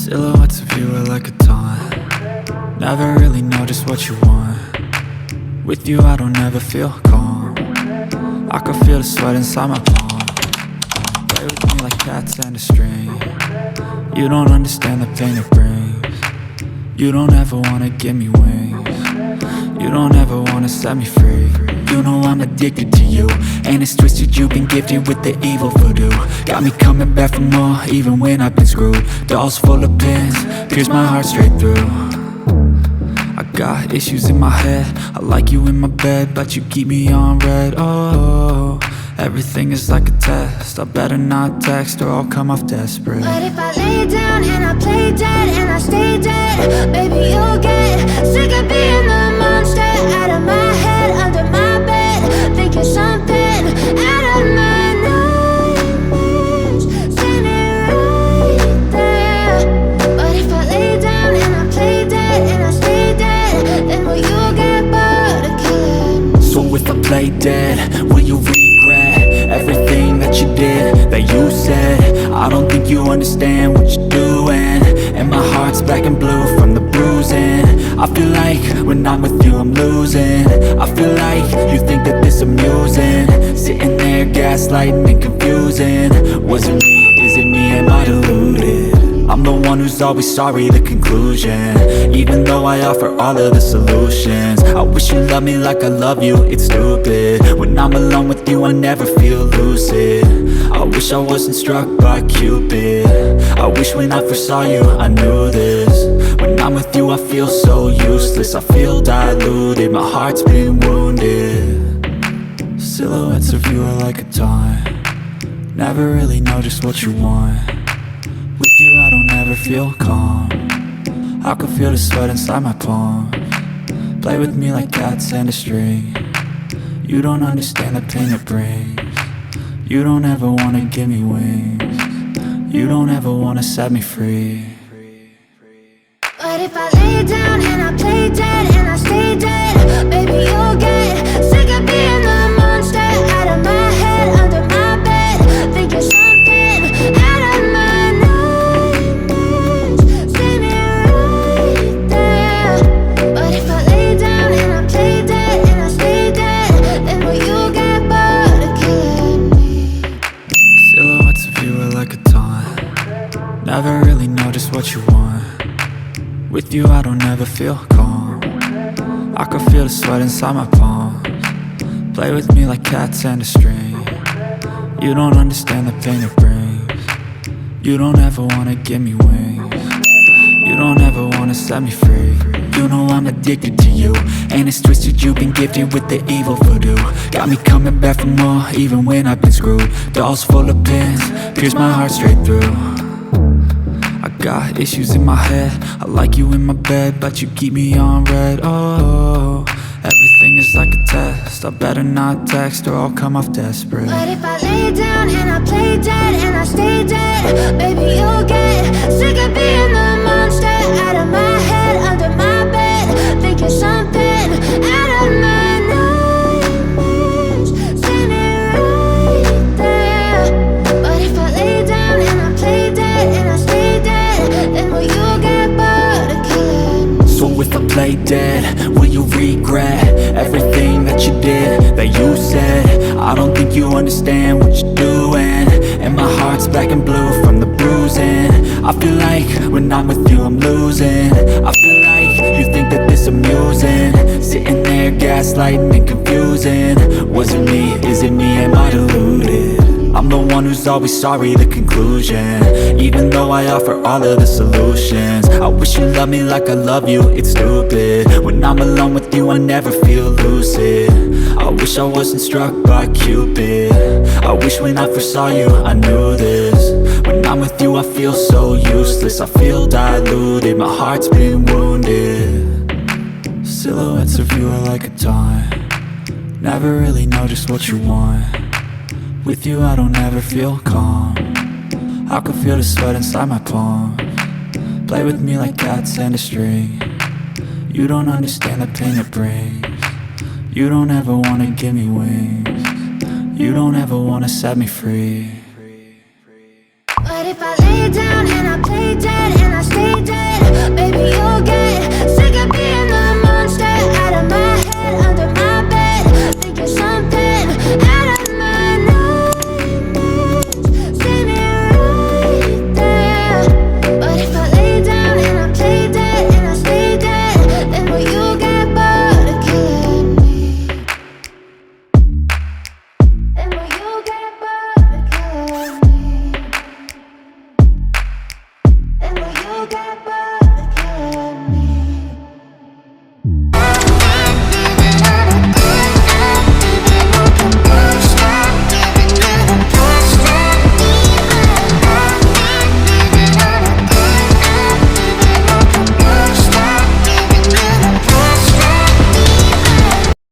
Silhouettes of you are like a taunt. Never really know just what you want. With you I don't ever feel calm. I can feel the sweat inside my palm. Play with me like cats and a string. You don't understand the pain it brings. You don't ever wanna give me wings. You don't ever wanna set me free. You know I'm addicted to you, and it's twisted, you've been gifted with the evil voodoo. Got me coming back for more, even when I've been screwed. Dolls full of pins, pierce my heart straight through. I got issues in my head, I like you in my bed, but you keep me on red. Oh, everything is like a test, I better not text or I'll come off desperate. But if I lay down and I play dead and I stay dead, baby you'll get sick of being the monster out of my head, under my bed, thinking something out of my nightmares, standing right there. But if I lay down and I play dead and I stay dead, then will you get bored of killing me? So if I play dead, will you regret everything that you did, that you said? I don't think you understand what you're doing, and my heart's black and blue from the bruising. I feel like when I'm with you I'm losing. I feel like you think that this amusing, sitting there gaslighting and confusing. Was it me? Is it me? Am I deluded? I'm the one who's always sorry, the conclusion, even though I offer all of the solutions. I wish you loved me like I love you, it's stupid. When I'm alone with you I never feel lucid. I wish I wasn't struck by Cupid. I wish when I first saw you I knew this. When I'm with you I feel so useless, I feel diluted, my heart's been wounded. Silhouettes of you are like a taunt. Never really know just what you want. With you I don't ever feel calm. I can feel the sweat inside my palms. Play with me like cats and a string. You don't understand the pain it brings. You don't ever wanna give me wings. You don't ever wanna set me free. But if I lay down and I play dead and I stay dead, baby you'll get sick of being the monster out of my head, under my bed, thinking something out of my nightmares, standing right there. But if I lay down and I play dead and I stay dead, then will you get bored of killing me? Silhouettes of you are like a taunt. Never really know just what you want. With you I don't ever feel calm. I can feel the sweat inside my palms. Play with me like cats and a string. You don't understand the pain it brings. You don't ever wanna give me wings. You don't ever wanna set me free. You know I'm addicted to you, and it's twisted, you've been gifted with the evil voodoo. Got me coming back for more, even when I've been screwed. Dolls full of pins, pierce my heart straight through. I got issues in my head, I like you in my bed, but you keep me on red. Oh, everything is like a test, I better not text or I'll come off desperate. But if I lay down and I play dead and I stay dead, baby you'll get sick of being the monster out of my head, under my bed, thinking something out of my nightmares, standing right there. But if I lay down and I play dead and I stay dead, then will you get bored of killing me? So if I play dead, will you regret everything that you did, that you said? I don't think you understand what you're doing, and my heart's black and blue from the bruising. I feel like when I'm with you I'm losing. I feel like you think that this amusing, sitting there gaslighting and confusing. Was it me? Is it me? Am I deluded? I'm the one who's always sorry, the conclusion, even though I offer all of the solutions. I wish you loved me like I love you, it's stupid. When I'm alone with you I never feel lucid. I wish I wasn't struck by Cupid. I wish when I first saw you I knew this. When I'm with you I feel so useless, I feel diluted, my heart's been wounded. Silhouettes of you are like a taunt. Never really know just what you want. With you I don't ever feel calm. I can feel the sweat inside my palms. Play with me like cats and a string. You don't understand the pain it brings. You don't ever wanna give me wings. You don't ever wanna set me free. But if I lay down